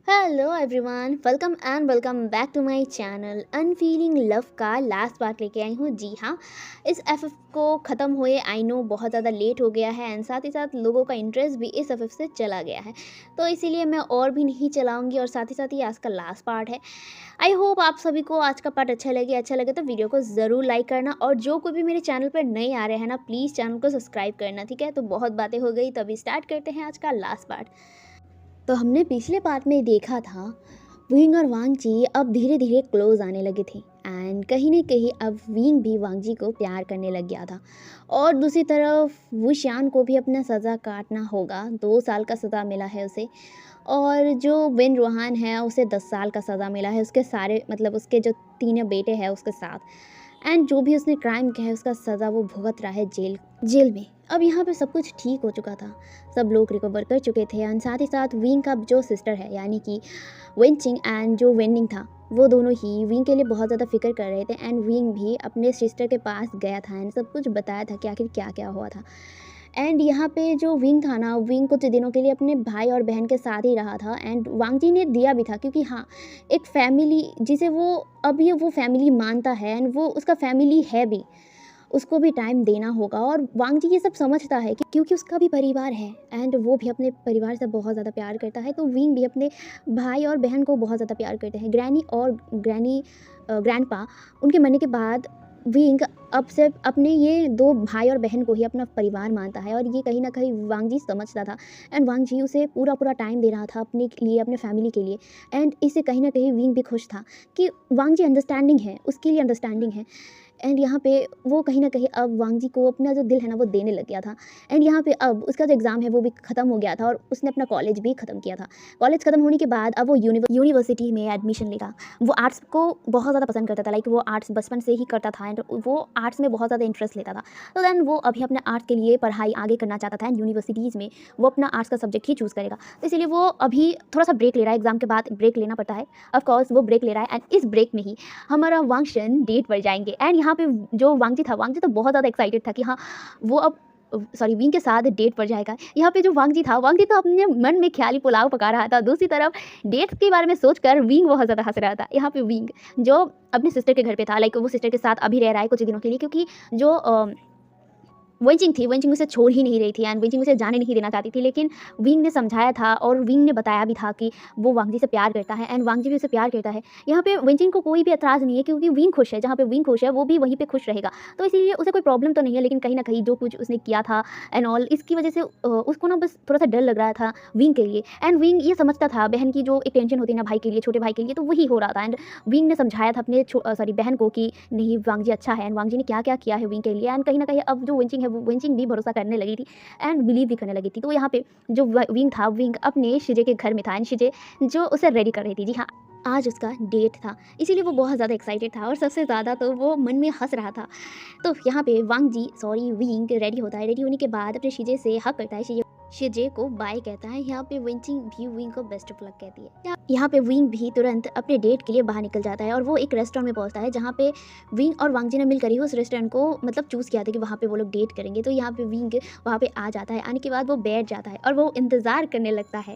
Hello everyone, welcome and welcome back to my channel. Unfeeling love का last part लेके आई हूँ। जी हाँ, इस एफएफ को ख़त्म हुए आई नो बहुत ज़्यादा लेट हो गया है एंड साथ ही साथ लोगों का इंटरेस्ट भी इस एफएफ से चला गया है। तो इसीलिए मैं और भी नहीं चलाऊंगी और साथ ही आज का लास्ट पार्ट है। आई होप आप सभी को आज का पार्ट अच्छा लगे तो वीडियो को ज़रूर लाइक करना और जो कोई भी मेरे चैनल पर नए आ रहे हैं ना, प्लीज़ चैनल को सब्सक्राइब करना। ठीक है, तो बहुत बातें हो गई, तो अभी स्टार्ट करते हैं आज का लास्ट पार्ट। तो हमने पिछले पार्ट में देखा था विंग और वांग जी अब धीरे धीरे क्लोज आने लगे थे एंड कहीं ना कहीं अब विंग भी वांग जी को प्यार करने लग गया था। और दूसरी तरफ वुशियान को भी अपना सज़ा काटना होगा। 2 साल का सज़ा मिला है उसे। और जो विन रोहान है उसे 10 साल का सज़ा मिला है, उसके सारे मतलब उसके जो तीनों बेटे हैं उसके साथ। एंड जो भी उसने क्राइम किया है उसका सज़ा वो भुगत रहा है जेल जेल में। अब यहाँ पे सब कुछ ठीक हो चुका था, सब लोग रिकवर कर चुके थे एंड साथ ही साथ विंग का जो सिस्टर है यानी कि वेंचिंग एंड जो वेंडिंग था, वो दोनों ही विंग के लिए बहुत ज़्यादा फिक्र कर रहे थे एंड विंग भी अपने सिस्टर के पास गया था एंड सब कुछ बताया था कि आखिर क्या क्या हुआ था। एंड यहाँ पे जो विंग था ना, विंग कुछ दिनों के लिए अपने भाई और बहन के साथ ही रहा था एंड वांग जी ने दिया भी था क्योंकि हाँ, एक फैमिली जिसे वो अब ये वो फैमिली मानता है एंड वो उसका फैमिली है भी, उसको भी टाइम देना होगा। और वांग जी ये सब समझता है कि क्योंकि उसका भी परिवार है एंड वो भी अपने परिवार से बहुत ज़्यादा प्यार करता है, तो विंग भी अपने भाई और बहन को बहुत ज़्यादा प्यार करते हैं। ग्रैनी ग्रैंडपा उनके मरने के बाद विंग अब से अपने ये दो भाई और बहन को ही अपना परिवार मानता है और ये कहीं ना कहीं वांग जी समझता था एंड वांग जी उसे पूरा पूरा टाइम दे रहा था अपने लिए, अपने फैमिली के लिए। एंड इससे कहीं ना कहीं विंग भी खुश था कि वांग जी अंडरस्टैंडिंग है, उसके लिए अंडरस्टैंडिंग है। एंड यहाँ पे वो कहीं ना कहीं अब वांग जी को अपना जो दिल है ना वो देने लग गया था। एंड यहाँ पे अब उसका जो एग्ज़ाम है वो भी ख़त्म हो गया था और उसने अपना कॉलेज भी ख़त्म किया था। कॉलेज ख़त्म होने के बाद अब वो यूनिवर्सिटी में एडमिशन लेगा। वो आर्ट्स को बहुत ज़्यादा पसंद करता था, लाइक वो आर्ट्स बचपन से ही करता था एंड वो आर्ट्स में बहुत ज़्यादा इंटरेस्ट लेता था। तो देन वो अभी अपने आर्ट्स के लिए पढ़ाई आगे करना चाहता था एंड यूनिवर्सिटीज़ में वो अपना आर्ट्स का सब्जेक्ट ही चूज़ करेगा। तो इसीलिए वो अभी थोड़ा सा ब्रेक ले रहा है, एग्ज़ाम के बाद ब्रेक लेना पड़ता है। ऑफकोर्स वो ब्रेक ले रहा है एंड इस ब्रेक में ही हमारा वांगशन डेट पर जाएंगे। एंड यहाँ पे जो वांग जी था, वांग जी तो बहुत ज़्यादा एक्साइटेड था कि हाँ, वो अब विंग के साथ डेट पर जाएगा। यहाँ पे जो वांग जी था, वांग जी तो अपने मन में ख्याली पुलाव पका रहा था, दूसरी तरफ डेट के बारे में सोचकर विंग बहुत ज़्यादा हंस रहा था। यहाँ पे विंग जो अपनी सिस्टर के घर पे था, लाइक वो सिस्टर के साथ अभी रह रहा है कुछ दिनों के लिए क्योंकि जो वेंचिंग उसे छोड़ ही नहीं रही थी एंड वेंचिंग उसे जाने नहीं देना चाहती थी। लेकिन विंग ने समझाया था और विंग ने बताया भी था कि वो वांग जी से प्यार करता है एंड वांग जी भी उसे प्यार करता है। यहाँ पे वेंचिंग को कोई भी एतराज़ नहीं है क्योंकि विंग खुश है, जहाँ पे विंग खुश है वो भी वहीं पे खुश रहेगा। तो इसीलिए उसे कोई प्रॉब्लम तो नहीं है, लेकिन कहीं ना कहीं जो कुछ उसने किया था एंड ऑल, इसकी वजह से उसको ना बस थोड़ा सा डर लग रहा था विंग के लिए। एंड विंग ये समझता था बहन की जो एक टेंशन होती है ना भाई के लिए, छोटे भाई के लिए, तो वही हो रहा था। एंड विंग ने समझाया था अपने बहन को कि नहीं, वांग जी अच्छा है एंड वांग जी ने क्या क्या किया है विंग के लिए। एंड कहीं ना कहीं अब जो वेंचिंग है वो वेंचिंग भी भरोसा करने लगी थी एंड बिलीव भी करने लगी थी। तो यहाँ पे जो विंग था, विंग अपने शिजे के घर में था एंड शिजे जो उसे रेडी कर रही थी। जी हाँ, आज उसका डेट था, इसीलिए वो बहुत ज़्यादा एक्साइटेड था और सबसे ज़्यादा तो वो मन में हंस रहा था। तो यहाँ पे वांग जी सॉरी विंग रेडी होता है, रेडी होने के बाद अपने शिजे से हक करता है, शिजे को बाय कहता है। यहाँ पे विंचिंग भी विंग को बेस्ट ऑफ लक कहती है। यहाँ पे विंग भी तुरंत अपने डेट के लिए बाहर निकल जाता है और वो एक रेस्टोरेंट में पहुंचता है जहाँ पे विंग और वांग जी ने मिलकर ही उस रेस्टोरेंट को मतलब चूज़ किया था कि वहाँ पे वो लोग डेट करेंगे। तो यहाँ पे विंग वहाँ पे आ जाता है, आने के बाद वो बैठ जाता है और वो इंतज़ार करने लगता है।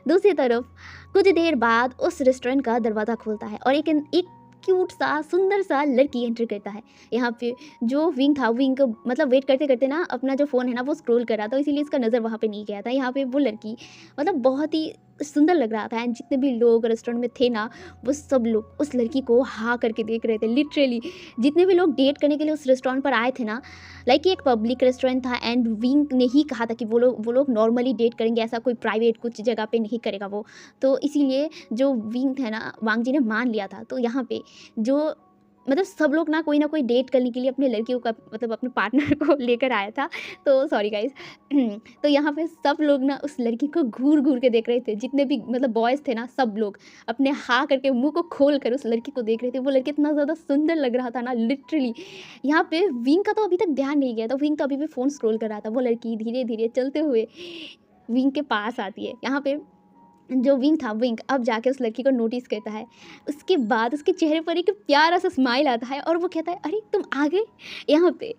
दूसरी तरफ कुछ देर बाद उस रेस्टोरेंट का दरवाज़ा खुलता है और एक क्यूट सा सुंदर सा लड़की एंटर करता है। यहाँ पे जो विंग था, विंग को मतलब वेट करते करते ना अपना जो फ़ोन है ना वो स्क्रॉल कर रहा था, इसीलिए इसका नज़र वहाँ पे नहीं गया था। यहाँ पे वो लड़की मतलब बहुत ही सुंदर लग रहा था एंड जितने भी लोग रेस्टोरेंट में थे ना, वो सब लोग उस लड़की को हाँ करके देख रहे थे। लिटरली जितने भी लोग डेट करने के लिए उस रेस्टोरेंट पर आए थे ना, लाइक एक पब्लिक रेस्टोरेंट था एंड विंग ने ही कहा था कि वो लोग नॉर्मली डेट करेंगे, ऐसा कोई प्राइवेट कुछ जगह पे नहीं करेगा वो। तो इसीलिए जो विंग है ना, वांग जी ने मान लिया था। तो यहाँ पे जो मतलब सब लोग ना कोई डेट करने के लिए अपने लड़कियों का मतलब अपने पार्टनर को लेकर आया था। तो सॉरी गाइस तो यहाँ पे सब लोग ना उस लड़की को घूर घूर के देख रहे थे, जितने भी मतलब बॉयज़ थे ना, सब लोग अपने हाँ करके मुंह को खोल कर उस लड़की को देख रहे थे। वो लड़की इतना ज़्यादा सुंदर लग रहा था ना, लिटरली। यहाँ पे विंग का तो अभी तक ध्यान नहीं गया था, विंग तो अभी भी फ़ोन स्क्रॉल कर रहा था। वो लड़की धीरे धीरे चलते हुए विंग के पास आती है। यहाँ पे जो विंग था, विंग अब जाके उस लड़की को नोटिस करता है। उसके बाद उसके चेहरे पर एक प्यारा सा स्माइल आता है और वो कहता है, अरे तुम आ गए यहाँ पे।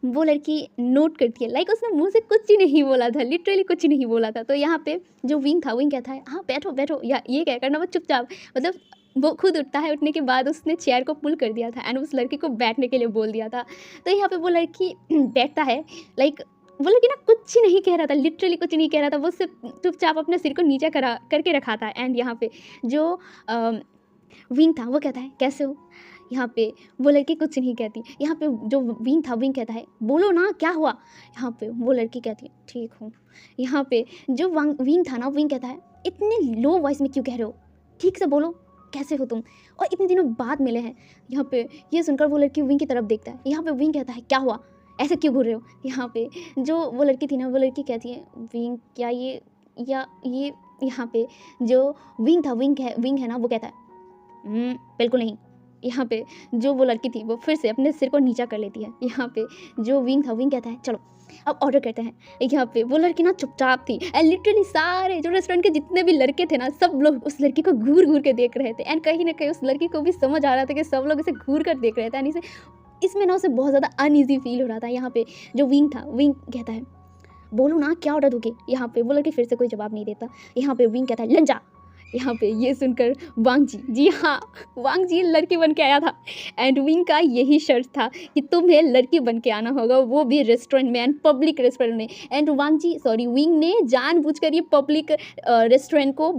वो लड़की नोट करती है, लाइक उसने मुंह से कुछ ही नहीं बोला था, लिटरली कुछ ही नहीं बोला था। तो यहाँ पे जो विंग था, विंग कहता है, हाँ बैठो बैठो, या ये क्या करना, वो चुपचाप, मतलब वो खुद उठता है। उठने के बाद उसने चेयर को पुल कर दिया था एंड उस लड़की को बैठने के लिए बोल दिया था। तो यहाँ पे वो लड़की बैठता है, लाइक वो लड़की ना कुछ ही नहीं कह रहा था, लिटरली कुछ नहीं कह रहा था, वो सिर्फ चुपचाप अपने सिर को नीचे करा करके रखा था। एंड यहाँ पे जो विंग था वो कहता है, कैसे हो। यहाँ पे वो लड़की कुछ नहीं कहती। यहाँ पे जो विंग था, विंग कहता है, बोलो ना क्या हुआ। यहाँ पे वो लड़की कहती है, ठीक हूँ। यहाँ पे जो विंग था ना, विंग कहता है, इतने लो वॉइस में क्यों कह रहे हो, ठीक से बोलो, कैसे हो तुम, और इतने दिनों बाद मिले हैं। यहाँ पे ये सुनकर वो लड़की विंग की तरफ देखता है। यहाँ पे विंग कहता है, क्या हुआ, ऐसे क्यों घूर रहे हो। यहाँ पे जो वो लड़की थी ना, वो लड़की कहती है, विंग क्या ये या ये। यहाँ पे जो विंग था, विंग है ना, वो कहता है, बिल्कुल नहीं। यहाँ पे जो वो लड़की थी वो फिर से अपने सिर को नीचा कर लेती है। यहाँ पे जो विंग था, विंग कहता है, चलो अब ऑर्डर करते हैं। यहाँ पे वो लड़की ना चुपचाप थी एंड लिटरली सारे जो रेस्टोरेंट के जितने भी लड़के थे ना, सब लोग उस लड़की को घूर घूर के देख रहे थे। एंड कहीं ना कहीं उस लड़की को भी समझ आ रहा था कि सब लोग इसे घूर कर देख रहे थे एंड इसमें ना उसे बहुत ज़्यादा अनईजी फील हो रहा था। यहाँ पे जो विंग था, विंग कहता है, बोलो ना क्या ऑर्डर दोगे। यहाँ पे वो लड़की फिर से कोई जवाब नहीं देता। यहाँ पे विंग कहता है, लंजा। यहाँ पे ये सुनकर वांग जी हाँ, वांग जी लड़की बन के आया था एंड विंग का यही शर्त था कि तुम्हें लड़की बन के आना होगा, वो भी रेस्टोरेंट में एंड पब्लिक रेस्टोरेंट में। एंड विंग ने जानबूझकर ये पब्लिक रेस्टोरेंट को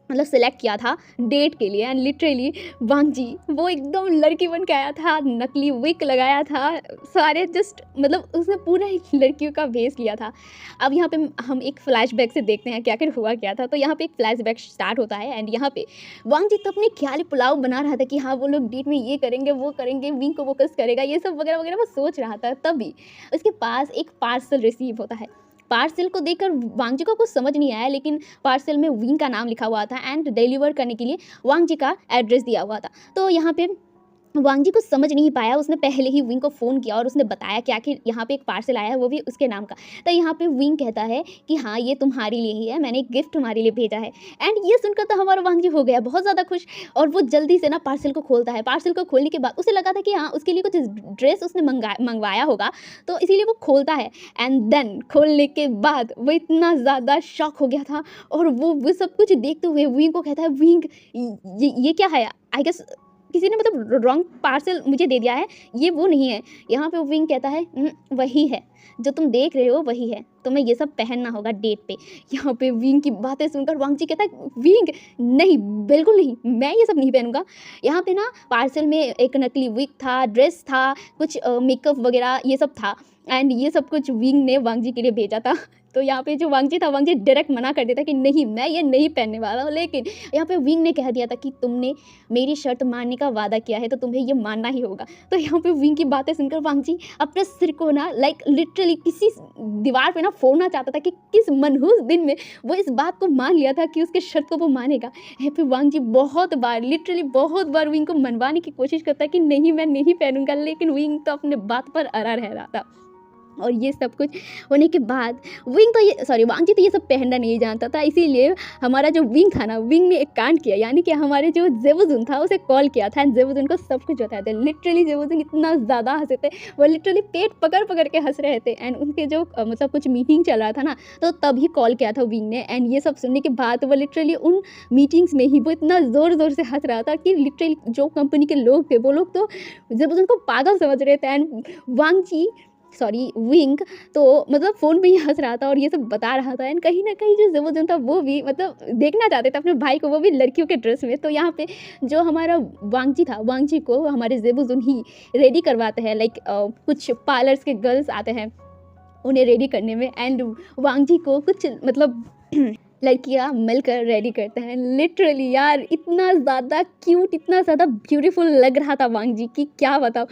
मतलब सेलेक्ट किया था डेट के लिए। एंड लिटरली वांग जी वो एकदम लड़की बन के आया था, नकली विग लगाया था, सारे जस्ट मतलब उसने पूरा लड़कियों का भेस लिया था। अब यहाँ पे हम एक फ्लैशबैक से देखते हैं क्या क्या हुआ क्या था। तो यहाँ पे एक फ्लैशबैक स्टार्ट होता है एंड यहाँ पे वांग जी तो अपने ख्याली पुलाव बना रहा था कि हाँ वो लोग डेट में ये करेंगे वो करेंगे, विंग को फोकस करेगा, ये सब वगैरह वगैरह वो सोच रहा था। तभी उसके पास एक पार्सल रिसीव होता है। पार्सल को देखकर वांग जी को कुछ समझ नहीं आया, लेकिन पार्सल में विंग का नाम लिखा हुआ था एंड डिलीवर करने के लिए वांग जी का एड्रेस दिया हुआ था। तो यहाँ पे वांग जी कुछ समझ नहीं पाया, उसने पहले ही विंग को फ़ोन किया और उसने बताया कि आखिर यहाँ पे एक पार्सल आया है, वो भी उसके नाम का। तो यहाँ पे विंग कहता है कि हाँ ये तुम्हारे लिए ही है, मैंने एक गिफ्ट तुम्हारे लिए भेजा है। एंड ये सुनकर तो हमारा वांग जी हो गया बहुत ज़्यादा खुश और वो जल्दी से ना पार्सल को खोलता है। पार्सल को खोलने के बाद उसे लगा था कि हाँ उसके लिए कुछ ड्रेस उसने मंगवाया होगा, तो इसीलिए वो खोलता है। एंड देन खोलने के बाद वो इतना ज़्यादा शॉक हो गया था और वो सब कुछ देखते हुए विंग को कहता है, विंग ये क्या है, आई गेस किसी ने मतलब रॉन्ग पार्सल मुझे दे दिया है, ये वो नहीं है। यहाँ पे विंग कहता है, वही है जो तुम देख रहे हो, वही है, तुम्हें ये सब पहनना होगा डेट पे। यहाँ पे विंग की बातें सुनकर वांग जी कहता है, विंग नहीं, बिल्कुल नहीं, मैं ये सब नहीं पहनूंगा। यहाँ पे ना पार्सल में एक नकली विग था, ड्रेस था, कुछ मेकअप वगैरह ये सब था एंड ये सब कुछ विंग ने वांग जी के लिए भेजा था। तो यहाँ पे जो वांग जी था, वांग जी डायरेक्ट मना कर देता कि नहीं मैं ये नहीं पहनने वाला हूँ। लेकिन यहाँ पे विंग ने कह दिया था कि तुमने मेरी शर्त मानने का वादा किया है तो तुम्हें ये मानना ही होगा। तो यहाँ पे विंग की बातें सुनकर वांग जी अपने सिर को ना लाइक लिटरली किसी दीवार पे ना फोड़ना चाहता था कि किस मनहूस दिन में वो इस बात को मान लिया था कि उसके शर्त को वो मानेगा। यहाँ पे वांग जी बहुत बार लिटरली बहुत बार विंग को मनवाने की कोशिश करता कि नहीं मैं नहीं पहनूंगा, लेकिन विंग तो अपने बात पर अड़ा रह रहा था। और ये सब कुछ होने के बाद वांग जी तो ये सब पहनना नहीं जानता था, इसीलिए हमारा जो विंग था ना, विंग ने एक कांड किया, यानी कि हमारे जो जेबुजुन था उसे कॉल किया था एंड जेबुजुन को सब कुछ बताया था। लिटरली जेबुजुन इतना ज़्यादा हंसे थे, वो लिटरली पेट पकड़ पकड़ के हंस रहे थे। एंड उनके जो मतलब कुछ मीटिंग चल रहा था ना, तो तभी कॉल किया था विंग ने। एंड ये सब सुनने के बाद वो लिटरली उन मीटिंग्स में ही वो इतना ज़ोर ज़ोर से हंस रहा था कि लिटरली जो कंपनी के लोग थे वो लोग तो जेबुजुन को पागल समझ रहे थे। एंड विंग तो मतलब फ़ोन पे ही हंस रहा था और ये सब बता रहा था। एंड कहीं ना कहीं जो जेबुजुन था वो भी मतलब देखना चाहते थे अपने भाई को, वो भी लड़कियों के ड्रेस में। तो यहाँ पे जो हमारा वांग जी था, वांग जी को हमारे जेबुजुन ही रेडी करवाते हैं, लाइक कुछ पार्लर्स के गर्ल्स आते हैं उन्हें रेडी करने में। एंड वांग जी को कुछ मतलब लड़कियाँ मिलकर रेडी करते हैं। लिटरली यार इतना ज़्यादा क्यूट, इतना ज़्यादा ब्यूटीफुल लग रहा था वांग जी की, क्या बताओ।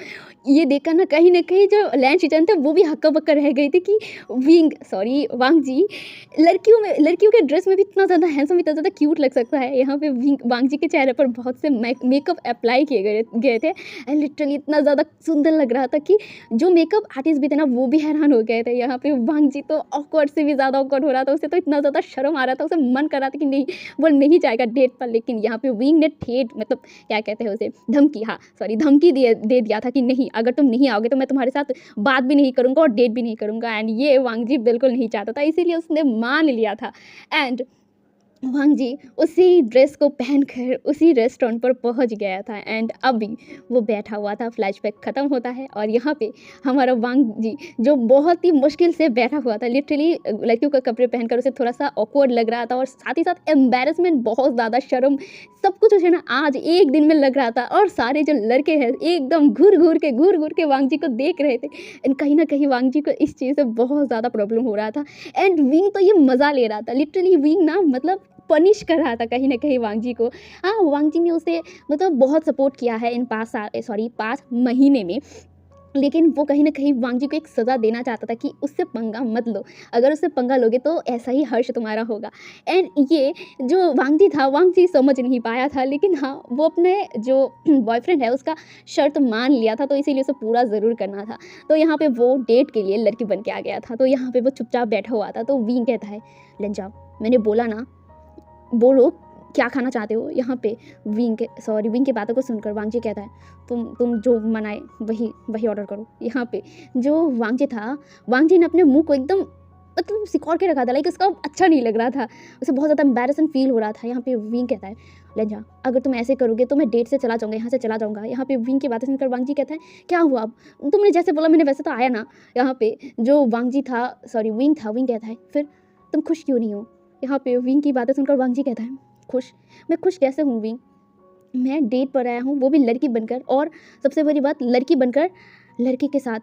ये देखकर ना कहीं जो लैन शिचन थे वो भी हक्का बक्का रह गई थी कि वांग जी लड़कियों के ड्रेस में भी इतना ज़्यादा हैंडसम, इतना ज़्यादा क्यूट लग सकता है। यहाँ पे वांग जी के चेहरे पर बहुत से मेकअप अप्लाई किए गए थे एंड लिटरली इतना ज़्यादा सुंदर लग रहा था कि जो मेकअप आर्टिस्ट भी थे ना वो भी हैरान हो गए थे। यहाँ पे वांग जी तो ऑकवर्ड से भी ज़्यादा ऑकवर्ड हो रहा था, उसे तो इतना ज़्यादा शर्म आ रहा रहा था, उसे मन कर रहा था कि नहीं वो नहीं जाएगा डेट पर, लेकिन यहाँ पे विंग ने ठेठ मतलब क्या कहते हैं उसे, धमकी, हाँ सॉरी धमकी दे दिया था कि नहीं अगर तुम नहीं आओगे तो मैं तुम्हारे साथ बात भी नहीं करूँगा और डेट भी नहीं करूँगा। एंड ये वांग जी बिल्कुल नहीं चाहता था, इसीलिए उसने मान लिया था। एंड वांग जी उसी ड्रेस को पहनकर उसी रेस्टोरेंट पर पहुंच गया था। एंड अभी वो बैठा हुआ था, फ्लैशबैक ख़त्म होता है और यहाँ पे हमारा वांग जी जो बहुत ही मुश्किल से बैठा हुआ था, लिटरली लड़कियों का कपड़े पहनकर उसे थोड़ा सा ऑकवर्ड लग रहा था और साथ ही साथ एम्बेरसमेंट, बहुत ज़्यादा शर्म, सब कुछ उसे ना आज एक दिन में लग रहा था। और सारे जो लड़के हैं एकदम घूर घूर के वांग जी को देख रहे थे। एंड कहीं ना कहीं वांग जी को इस चीज़ से बहुत ज़्यादा प्रॉब्लम हो रहा था। एंड विंग तो ये मज़ा ले रहा था, लिटरली विंग ना मतलब पनिश कर रहा था कहीं ना कहीं वांग जी को। हाँ वांग जी ने उसे मतलब बहुत सपोर्ट किया है इन 5 महीने में, लेकिन वो कहीं ना कहीं वांग जी को एक सज़ा देना चाहता था कि उससे पंगा मत लो, अगर उससे पंगा लोगे तो ऐसा ही हर्ष तुम्हारा होगा। एंड ये जो वांग जी था, वांग जी समझ नहीं पाया था, लेकिन हाँ वो अपने जो बॉयफ्रेंड है उसका शर्त मान लिया था, तो इसीलिए उसे पूरा ज़रूर करना था। तो यहाँ पे वो डेट के लिए लड़की बन के आ गया था। तो यहाँ पे वो चुपचाप बैठा हुआ था। तो विंग कहता है लन जाओ, मैंने बोला ना, बोलो क्या खाना चाहते हो। यहाँ पे विंग की बातों को सुनकर वांग जी कहता है तुम जो मनाए वही वही ऑर्डर करो। यहाँ पे जो वांग जी था, वांग जी ने अपने मुंह को एकदम मतलब सिकोड़ के रखा था, लाइक उसका अच्छा नहीं लग रहा था, उसे बहुत ज़्यादा एम्बैरेसन फील हो रहा था। यहाँ पे विंग कहता है लंजा अगर तुम ऐसे करोगे तो मैं डेट से चला जाऊँगा, यहाँ से चला जाऊँगा। यहाँ पे विंग की बातें सुनकर वांग जी कहता है क्या हुआ, अब तुमने जैसे बोला मैंने वैसे तो आया ना। यहाँ पे जो वांग जी था विंग कहता है फिर तुम खुश क्यों नहीं हो। यहाँ पे विंग की बातें सुनकर वांग जी कहता है खुश, मैं खुश कैसे हूँ विंग, मैं डेट पर आया हूँ वो भी लड़की बनकर, और सबसे बड़ी बात लड़की बनकर लड़के के साथ।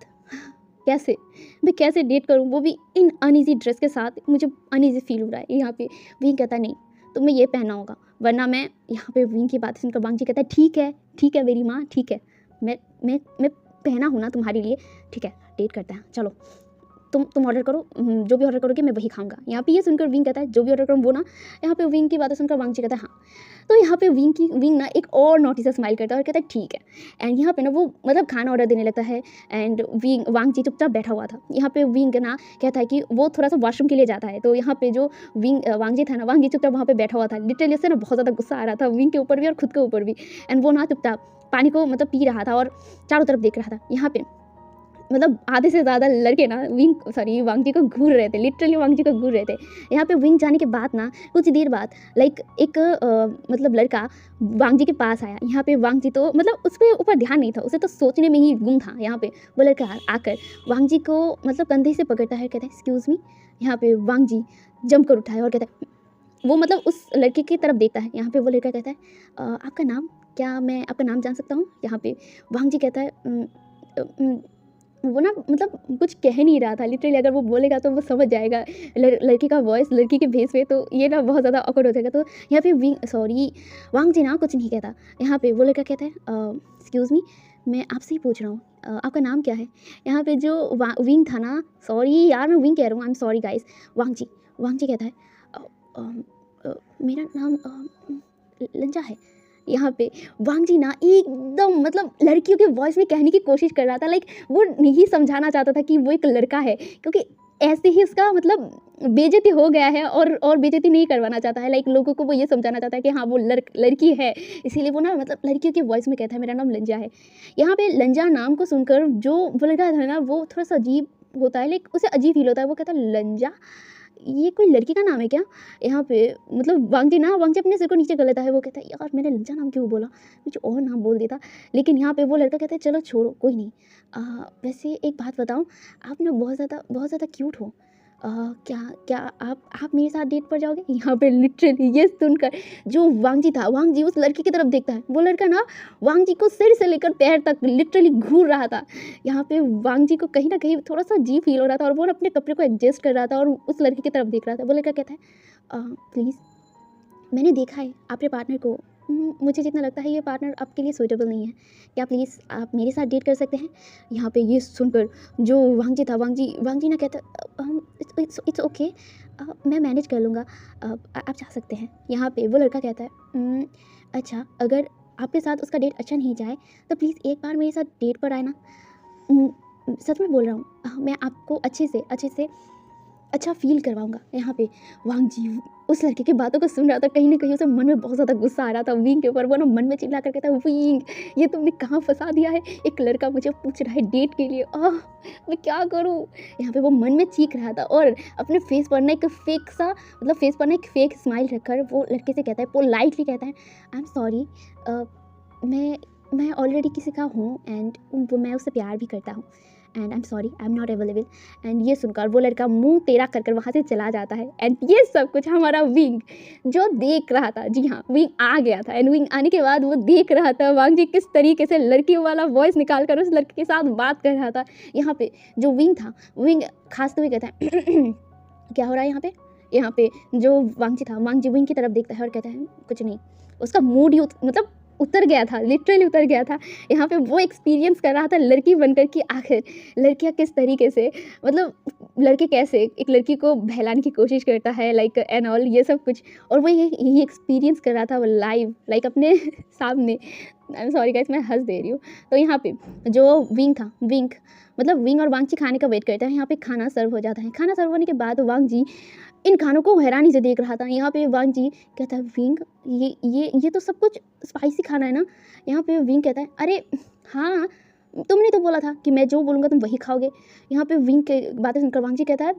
कैसे मैं कैसे डेट करूँ, वो भी इन अनईजी ड्रेस के साथ, मुझे अनईजी फील हो रहा है। यहाँ पे विंग कहता है नहीं तुम्हें ये पहनना होगा वरना मैं। यहाँ पे विंग की बातें सुनकर वांग जी कहता है ठीक है मेरी माँ, ठीक है मैं पहना हूँ ना तुम्हारे लिए, ठीक है डेट करते हैं चलो, तुम ऑर्डर करो, जो भी ऑर्डर करोगे मैं वही खाऊंगा। यहाँ पे ये सुनकर विंग कहता है जो भी ऑर्डर करूँ वो ना। यहाँ पे विंग की बातें सुनकर वांग जी कहता है हाँ। तो यहाँ पे विंग ना एक और नोटिस स्माइल करता है और कहता है ठीक है। एंड यहाँ पे ना वो मतलब खाना ऑर्डर देने लगता है। एंड वांग जी चुपचाप बैठा हुआ था। यहाँ पे विंग ना कहता है कि वो थोड़ा सा वॉशरूम के लिए जाता है। तो यहाँ पे जो वांग जी था ना, वांग जी चुपचाप वहाँ पे बैठा हुआ था। लिटरली उससे ना बहुत ज़्यादा गुस्सा आ रहा था विंग के ऊपर भी और खुद के ऊपर भी। एंड वो ना चुपचाप पानी को मतलब पी रहा था और चारों तरफ देख रहा था। यहाँ पे मतलब आधे से ज़्यादा लड़के ना वांग जी को घूर रहे थे, लिटरली वांग जी को घूर रहे थे। यहाँ पे विंग जाने के बाद ना कुछ देर बाद लाइक एक मतलब लड़का वांग जी के पास आया। यहाँ पे वांग जी तो मतलब उस पर ऊपर ध्यान नहीं था, उसे तो सोचने में ही गुम था। यहाँ पे वो लड़का आकर वांग जी को मतलब कंधे से पकड़ता है, कहता है एक्सक्यूज़ मी। यहाँ पे वांग जी जम कर उठा है और कहता है, वो मतलब उस लड़के की तरफ देखता है। यहाँ पे वो लड़का कहता है आपका नाम, क्या मैं आपका नाम जान सकता हूँ। यहाँ पे वांग जी कहता है वो ना मतलब कुछ कह नहीं रहा था, लिटरली अगर वो बोलेगा तो वो समझ जाएगा लड़की का वॉइस लड़की के भेस पे, तो ये ना बहुत ज़्यादा ऑकवर्ड हो जाएगा। तो यहाँ पे वांग जी ना कुछ नहीं कहता। यहाँ पे वो लड़का कहता है एक्सक्यूज़ मी, मैं आपसे ही पूछ रहा हूँ आपका नाम क्या है। यहाँ पे जो विंग था ना, सॉरी यार मैं विंग कह रहा हूँ, आई एम सॉरी गाइस। वांग जी कहता है मेरा नाम लंजा है। यहाँ पे वांग जी ना एकदम मतलब लड़कियों के वॉइस में कहने की कोशिश कर रहा था, लाइक वो नहीं समझाना चाहता था कि वो एक लड़का है, क्योंकि ऐसे ही उसका मतलब बेइज्जती हो गया है और बेइज्जती नहीं करवाना चाहता है। लाइक लोगों को वो ये समझाना चाहता है कि हाँ वो लड़की है, इसीलिए वो ना मतलब लड़कियों की वॉइस में कहता है मेरा नाम लंजा है। यहाँ पे लंजा नाम को सुनकर जो वो लड़का था ना, वो थोड़ा सा अजीब होता है, लाइक उसे अजीब फील होता है। वो कहता है लंजा, ये कोई लड़की का नाम है क्या। यहाँ पे मतलब वांग जी अपने सिर को नीचे कर लेता है। वो कहता है यार मैंने लंजा नाम क्यों बोला, कुछ और नाम बोल देता। लेकिन यहाँ पे वो लड़का कहता है चलो छोड़ो कोई नहीं। वैसे एक बात बताऊँ, आप ना बहुत ज़्यादा क्यूट हो। क्या आप मेरे साथ डेट पर जाओगे। यहाँ पे लिटरली ये सुनकर जो वांग जी उस लड़की की तरफ देखता है। वो लड़का ना वांग जी को सिर से लेकर पैर तक लिटरली घूर रहा था। यहाँ पे वांग जी को कहीं ना कहीं थोड़ा सा अजीब फील हो रहा था और वो अपने कपड़े को एडजस्ट कर रहा था और उस लड़की की तरफ देख रहा था। वो लड़का कहता है प्लीज़, मैंने देखा है आपके पार्टनर को, मुझे जितना लगता है ये पार्टनर आपके लिए सूटेबल नहीं है, क्या प्लीज़ आप मेरे साथ डेट कर सकते हैं। यहाँ पे ये सुनकर जो वांग जी ना कहता इट्स ओके, मैं मैनेज कर लूँगा, आप जा सकते हैं। यहाँ पे वो लड़का कहता है अच्छा अगर आपके साथ उसका डेट अच्छा नहीं जाए तो प्लीज़ एक बार मेरे साथ डेट पर आए ना। सच में बोल रहा हूँ, मैं आपको अच्छे से अच्छा फील करवाऊंगा। यहाँ पे वांग जी उस लड़के की बातों को सुन रहा था, कहीं न कहीं उसे मन में बहुत ज़्यादा गुस्सा आ रहा था विंग के ऊपर। वो ना मन में चिल्ला कर कहता है, विंग ये तुमने कहाँ फँसा दिया है? एक लड़का मुझे पूछ रहा है डेट के लिए, मैं क्या करूँ? यहाँ पे वो मन में चीख रहा था और अपने फेस पर ना एक फेक सा मतलब फेस पर ना एक फेक स्माइल रखकर वो लड़के से कहता है, पोलाइटली कहता है, आई एम सॉरी, मैं ऑलरेडी किसी का हूँ एंड वो मैं उससे प्यार भी करता हूँ and I am sorry, I am not available. And ये सुनकर वो लड़का मुंह टेढ़ा कर कर वहाँ से चला जाता है। एंड ये सब कुछ हमारा विंग जो देख रहा था, जी हाँ, विंग आ गया था एंड विंग आने के बाद वो देख रहा था वांग जी किस तरीके से लड़की वाला वॉइस निकाल कर उस लड़के के साथ बात कर रहा था। यहाँ पे जो विंग था, विंग खासते हुए कहता है क्या हो रहा है यहाँ पे? यहाँ पे जो वांगजी था, वांगजी विंग की तरफ देखता है और कहता है कुछ नहीं। उसका मूड ही मतलब उतर गया था, लिटरली उतर गया था। यहाँ पे वो एक्सपीरियंस कर रहा था लड़की बनकर कि आखिर लड़कियाँ किस तरीके से मतलब लड़के कैसे एक लड़की को बहलाने की कोशिश करता है लाइक एंड ऑल ये सब कुछ। और वो ये एक्सपीरियंस कर रहा था वो लाइव लाइक अपने सामने। आई एम सॉरी गाइस, मैं हंस दे रही हूँ। तो यहाँ पे जो विंग था, विंग मतलब विंग और वांगजी खाने का वेट करता है। यहाँ पे खाना सर्व हो जाता है। खाना सर्व होने के बाद वांगजी इन खानों को हैरानी से देख रहा था। यहाँ पे वांगजी कहता है, विंग ये तो सब कुछ स्पाइसी खाना है ना? यहाँ पे विंग कहता है, अरे हाँ, तुमने तो बोला था कि मैं जो बोलूँगा तुम वही खाओगे। यहाँ पे विंग के बातें सुनकर वांगजी कहता है,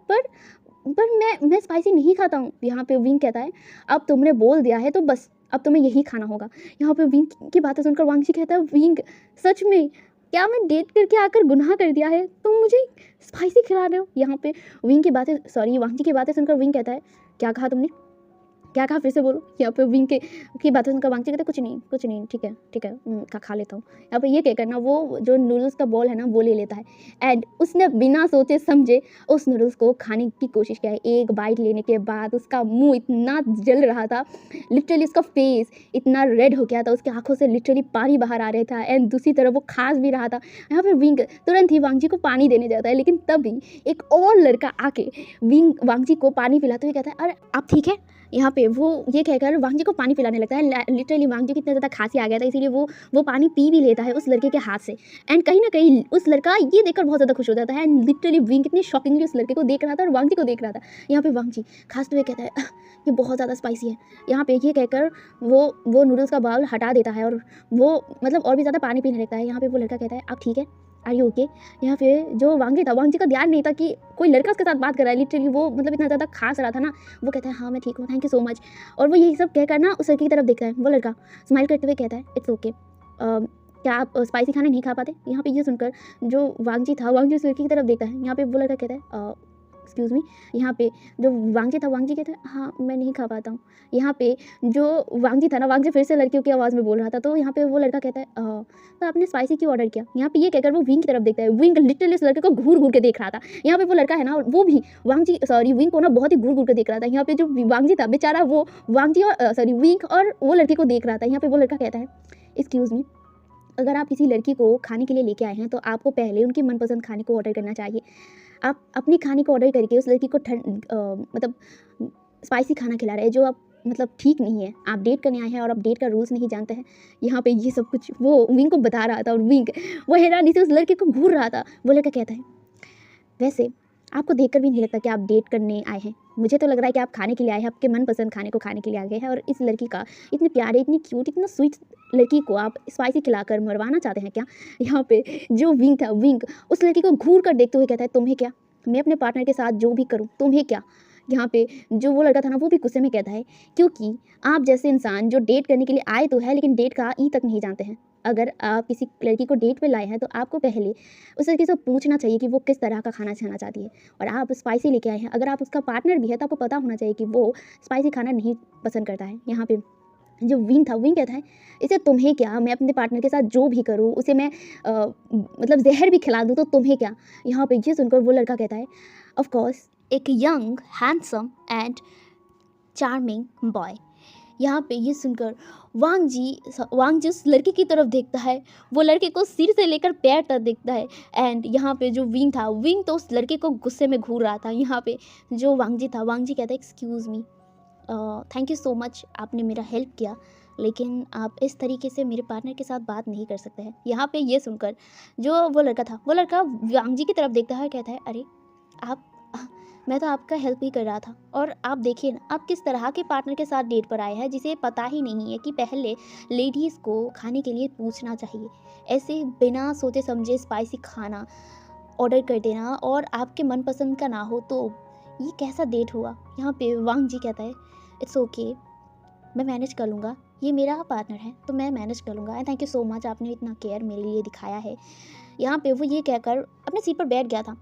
पर मैं स्पाइसी नहीं खाता हूँ। यहाँ पे विंग कहता है, अब तुमने बोल दिया है तो बस अब तुम्हें यही खाना होगा। यहाँ पे विंग की बातें सुनकर वांगजी कहता है, विंग सच में क्या मैं डेट करके आकर गुनाह कर दिया है? तुम मुझे स्पाइसी खिला रहे हो? यहाँ पे विंग की बातें वांगजी की बातें सुनकर विंग कहता है, क्या कहा तुमने? क्या कहा? फिर से बोलो। यहाँ पे विंग की बातें सुनकर वांगजी कहता है, कुछ नहीं, ठीक है, खा लेता हूँ। यहाँ पे ये कहकर ना वो जो नूडल्स का बॉल है ना वो ले लेता है एंड उसने बिना सोचे समझे उस नूडल्स को खाने की कोशिश किया है। एक बाइट लेने के बाद उसका मुंह इतना जल रहा था, लिटरली उसका फेस इतना रेड हो गया था, उसकी आंखों से लिटरली पानी बाहर आ रहा था एंड दूसरी तरफ वो खास भी रहा था। यहाँ पे विंग तुरंत ही वांगजी को पानी देने जाता है, लेकिन तभी एक और लड़का आके वांगजी को पानी पिलाते हुए कहता है, अरे आप ठीक है? यहाँ पे वो ये कहकर वांगजी को पानी पिलाने लगता है। लिटरली वांगजी को इतना ज़्यादा खांसी आ गया था, इसीलिए वो पानी पी भी लेता है उस लड़के के हाथ से। एंड कहीं ना कहीं उस लड़का ये देखकर बहुत ज़्यादा खुश हो जाता है एंड लिटरली विंग कितनी शॉकिंगली उस लड़के को देख रहा था और वांगजी को देख रहा था। यहाँ पे वांगजी खासते हुए कहता है, ये बहुत ज़्यादा स्पाइसी है। यहाँ पे ये कहकर वो नूडल्स का बाउल हटा देता है और वो मतलब और भी ज़्यादा पानी पीने लगता है। यहाँ पे वो लड़का कहता है, आप ठीक है? Are you okay? यहाँ पे जो वांगजी था, वांगजी का ध्यान नहीं था कि कोई लड़का उसके साथ बात कर रहा है। लिटरली वो मतलब इतना ज़्यादा खास रहा था ना, वो कहता है, हाँ मैं ठीक हूँ, थैंक यू सो मच। और वो यही सब कहकर ना उस लड़की की तरफ देखता है। वो लड़का स्माइल करते हुए कहता है, इट्स ओके, क्या आप स्पाइसी खाना नहीं खा पाते? यहाँ पे ये सुनकर जो वांगजी था, वांगजी उस लड़की की तरफ देखता है। यहाँ पे वो लड़का कहता है, एक्सक्यूज़ मी। यहाँ पे जो वांगजी था, वांगजी कहता है, हाँ मैं नहीं खा पाता हूँ। यहाँ पे जो वांगजी था ना, वांगजी फिर से लड़कियों की आवाज़ में बोल रहा था। तो यहाँ पे वो लड़का कहता है, तो आपने स्पाइसी क्यों ऑर्डर किया? यहाँ पे ये कहकर वो विंग की तरफ देखता है। विंग लिटरली उस लड़के को घूर घूर के देख रहा था। यहाँ पे वो लड़का है ना, वो भी विंग को ना बहुत ही घूर घूर के देख रहा था। यहाँ पे जो वांगजी था बेचारा, वो वांगजी और विंग और वो लड़के को देख रहा था। यहाँ पे वो लड़का कहता है, एक्सक्यूज़ मी, अगर आप किसी लड़की को खाने के लिए लेके आए हैं तो आपको पहले उनकी मनपसंद खाने को ऑर्डर करना चाहिए। आप अपनी खाने को ऑर्डर करके उस लड़की को मतलब स्पाइसी खाना खिला रहे हैं, जो आप मतलब ठीक नहीं है। आप डेट करने आए हैं और आप डेट का रूल्स नहीं जानते हैं। यहाँ पे ये सब कुछ वो विंग को बता रहा था और विंग वो हैरानी से उस लड़के को घूर रहा था। वो लड़का कहता है, वैसे आपको देखकर भी नहीं लगता कि आप डेट करने आए हैं। मुझे तो लग रहा है कि आप खाने के लिए आए हैं, आपके मनपसंद खाने को खाने के लिए आ गए हैं। और इस लड़की का इतने प्यारे, इतनी क्यूट, इतना स्वीट लड़की को आप स्पाइसी खिलाकर मरवाना चाहते हैं क्या? यहाँ पे जो विंग था, विंग उस लड़की को घूर कर देखते हुए कहता है, तुम्हें क्या? मैं अपने पार्टनर के साथ जो भी करूँ तुम्हें क्या? यहाँ पे जो वो लड़का था ना, वो भी गुस्से में कहता है, क्योंकि आप जैसे इंसान जो डेट करने के लिए आए तो है, लेकिन डेट का ई तक नहीं जानते हैं। अगर आप किसी लड़की को डेट पे लाए हैं तो आपको पहले उस लड़की से पूछना चाहिए कि वो किस तरह का खाना खाना चाहती है। और आप स्पाइसी लेके आए हैं, अगर आप उसका पार्टनर भी है तो आपको पता होना चाहिए कि वो स्पाइसी खाना नहीं पसंद करता है। यहाँ पे जो विंग था, विंग कहता है, इसे तुम्हें क्या? मैं अपने पार्टनर के साथ जो भी करूँ उसे मैं मतलब जहर भी खिला दूँ तो तुम्हें क्या? यहाँ पे ये सुनकर वो लड़का कहता है, ऑफ कोर्स एक young handsome and charming boy. यहाँ पे ये सुनकर वांगजी उस लड़के की तरफ देखता है। वो लड़के को सिर से लेकर पैर तक देखता है। एंड यहाँ पे जो विंग था, विंग तो उस लड़के को गुस्से में घूर रहा था। यहाँ पे जो वांगजी था, वांगजी कहता है, excuse me, thank you so much, आपने मेरा हेल्प किया, लेकिन आप इस तरीके से मेरे पार्टनर के साथ बात नहीं कर सकते हैं। यहाँ पे ये सुनकर जो वो लड़का था, वो लड़का वांगजी की तरफ देखता है, कहता है, अरे मैं तो आपका हेल्प ही कर रहा था। और आप देखिए ना, आप किस तरह के पार्टनर के साथ डेट पर आए हैं जिसे पता ही नहीं है कि पहले लेडीज़ को खाने के लिए पूछना चाहिए। ऐसे बिना सोचे समझे स्पाइसी खाना ऑर्डर कर देना और आपके मनपसंद का ना हो तो ये कैसा डेट हुआ? यहाँ पे वांग जी कहता है, इट्स ओके, मैं मैनेज कर लूँगा, ये मेरा पार्टनर है तो मैं मैनेज कर लूँगा and thank you so much, आपने इतना केयर मेरे लिए दिखाया है। यहाँ पे वो ये कहकर अपने सीट पर बैठ गया था।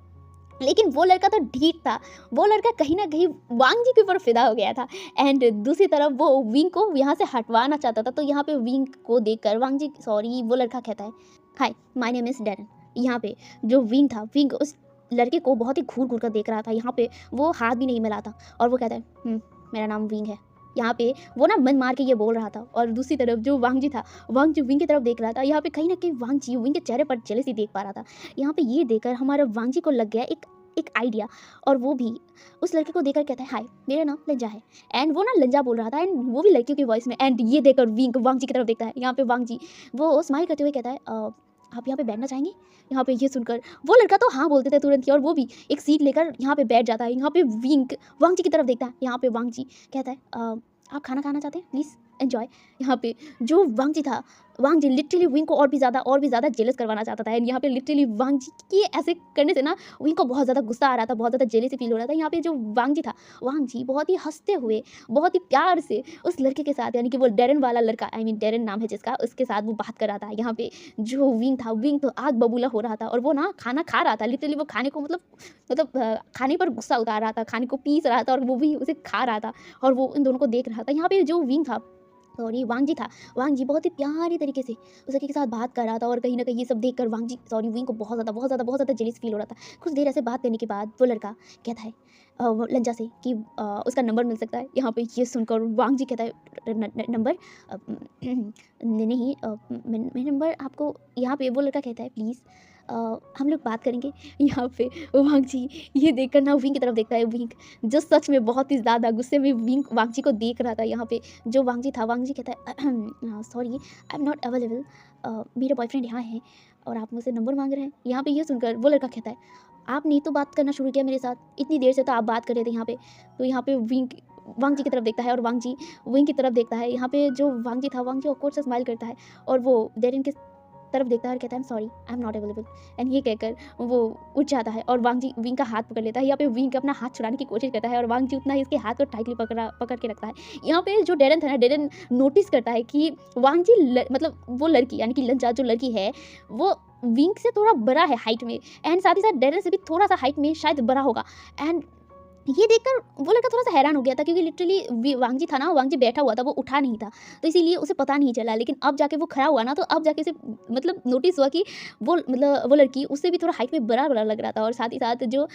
लेकिन वो लड़का तो ढीठ था, वो लड़का कहीं न कहीं वांग जी के ऊपर फ़िदा हो गया था एंड दूसरी तरफ वो विंग को यहाँ से हटवाना चाहता था। तो यहाँ पे विंग को देखकर वांग जी सॉरी वो लड़का कहता है, hi my name is Darren. यहाँ पे जो विंग था, विंग उस लड़के को बहुत ही घूर-घूर कर देख रहा था। यहाँ पे वो हाथ भी नहीं मिलाता और वो कहता है मेरा नाम विंग है। यहाँ पे वो ना मन मार के ये बोल रहा था और दूसरी तरफ जो वांग जी था, वांग जी विंग की तरफ देख रहा था। यहाँ पे कहीं न कहीं वांग जी विंग के चेहरे पर जेलसी देख पा रहा था। यहाँ पे ये देखकर हमारा वांग जी को लग गया एक एक आइडिया और वो भी उस लड़के को देखकर कहता है, हाय मेरा नाम लंजा है एंड वो ना लंजा बोल रहा था एंड वो भी लड़कियों की वॉइस में एंड ये देखकर विंग वांग जी की तरफ देखता है। यहाँ पे वांग जी वो स्माइल करते हुए कहता है आप यहाँ पे बैठना चाहेंगे? यहाँ पे ये सुनकर वो लड़का तो हाँ बोलते थे तुरंत ही और वो भी एक सीट लेकर यहाँ पे बैठ जाता है। यहाँ पे विंग वांग जी की तरफ देखता है। यहाँ पे वांग जी कहता है आप खाना खाना चाहते हैं? Please enjoy. यहाँ पे जो वांग जी था, वांग जी लिटरली विंग को और भी ज़्यादा जेलस करवाना चाहता था एंड यहाँ पे लिटरली वांग जी के ऐसे करने से ना विंग को बहुत ज़्यादा गुस्सा आ रहा था, बहुत ज़्यादा जेलसी फील हो रहा था। यहाँ पे जो वांग जी था, वांग जी बहुत ही हँसते हुए, बहुत ही प्यार से उस लड़के के साथ यानी कि वो डेरेन वाला लड़का आई मीन डेरेन नाम है जिसका, उसके साथ वो बात कर रहा था। यहाँ पे जो विंग था, विंग तो आग बबूला हो रहा था और वो ना खाना खा रहा था। लिटरली वो खाने को खाने पर गुस्सा उतार रहा था, खाने को पीस रहा था और वो भी उसे खा रहा था और वो इन दोनों को देख रहा था। यहाँ पे जो विंग था सॉरी वांग जी था, वांग जी बहुत ही प्यारी तरीके से उस लड़के के साथ बात कर रहा था और कहीं न कहीं ये सब देखकर वांग जी सॉरी विंग को बहुत ज़्यादा जेलस फील हो रहा था। कुछ देर ऐसे बात करने के बाद वो लड़का कहता है वो लंजा से कि उसका नंबर मिल सकता है। यहाँ पे ये सुनकर वांग जी कहता है नंबर नहीं मैं नंबर आपको यहाँ पे वो लड़का कहता है प्लीज़ हम लोग बात करेंगे। यहाँ पे वांग जी ये देखकर ना विंग की तरफ देखता है। विंग जो सच में बहुत ही ज़्यादा गुस्से में विंग वांग जी को देख रहा था। यहाँ पे जो वांग जी था, वांग जी कहता है sorry I am not available, मेरा बॉयफ्रेंड यहाँ है और आप मुझसे नंबर मांग रहे हैं। यहाँ पे ये सुनकर वो लड़का कहता है आपने तो बात करना शुरू किया मेरे साथ, इतनी देर से तो आप बात कर रहे थे यहाँ पे। तो यहाँ पे विंग वांग जी की तरफ देखता है और वांग जी विंग की तरफ देखता है। यहाँ पे जो वांग जी था, वांग जी ऑकवर्ड से स्माइल करता है और वो डेरिन के तरफ देखता है और कहता है sorry I am not available and ये कहकर वो उठ जाता है और वांग जी विंग का हाथ पकड़ लेता है। यहाँ पे विंग अपना हाथ छुड़ाने की कोशिश करता है और वांग जी उतना ही इसके हाथ को टाइटली पकड़ के रखता है। यहाँ पे जो डेरन था ना, डेरन नोटिस करता है कि वांग जी मतलब वो लड़की यानी कि लंजा जो लड़की है वो विंग से थोड़ा बड़ा है हाइट में एंड साथ ही साथ डेरन से भी थोड़ा सा हाइट में शायद बड़ा होगा एंड ये देखकर वो लड़का थोड़ा-सा हैरान हो गया था क्योंकि लिटरली वांग जी था ना, वांग जी बैठा हुआ था, वो उठा नहीं था, तो इसीलिए उसे पता नहीं चला। लेकिन अब जाके वो खड़ा हुआ ना, तो अब जाके उसे मतलब नोटिस हुआ कि वो लड़की उससे भी थोड़ा हाइट में बड़ा-बड़ा लग रहा था और साथ ही साथ जो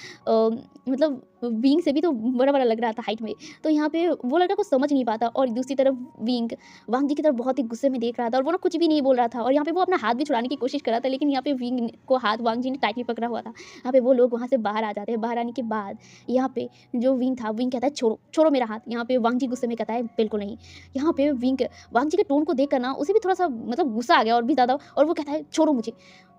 मतलब विंग से भी तो बड़ा-बड़ा लग रहा था हाइट में। तो यहाँ पे वो लड़का कुछ समझ नहीं पाता और दूसरी तरफ विंग वांग जी की तरफ बहुत ही गुस्से में देख रहा था और वो ना कुछ भी नहीं बोल रहा था और यहाँ पे वो अपना हाथ भी छुड़ाने की कोशिश कर रहा था, लेकिन यहाँ पे विंग को हाथ वांग जी ने टाइटली पकड़ा हुआ था। यहाँ पे वो लोग वहाँ से बाहर आ जाते हैं। बाहर आने के बाद यहाँ पे जो विंग था, विंग कहता है छोड़ो छोड़ो मेरा हाथ। यहाँ पे वांग जी गुस्से में कहता है बिल्कुल नहीं। यहाँ पे वांग जी के टोन को देख कर ना उसे भी थोड़ा सा मतलब गुस्सा आ गया और भी ज़्यादा, और वो कहता है छोड़ो मुझे,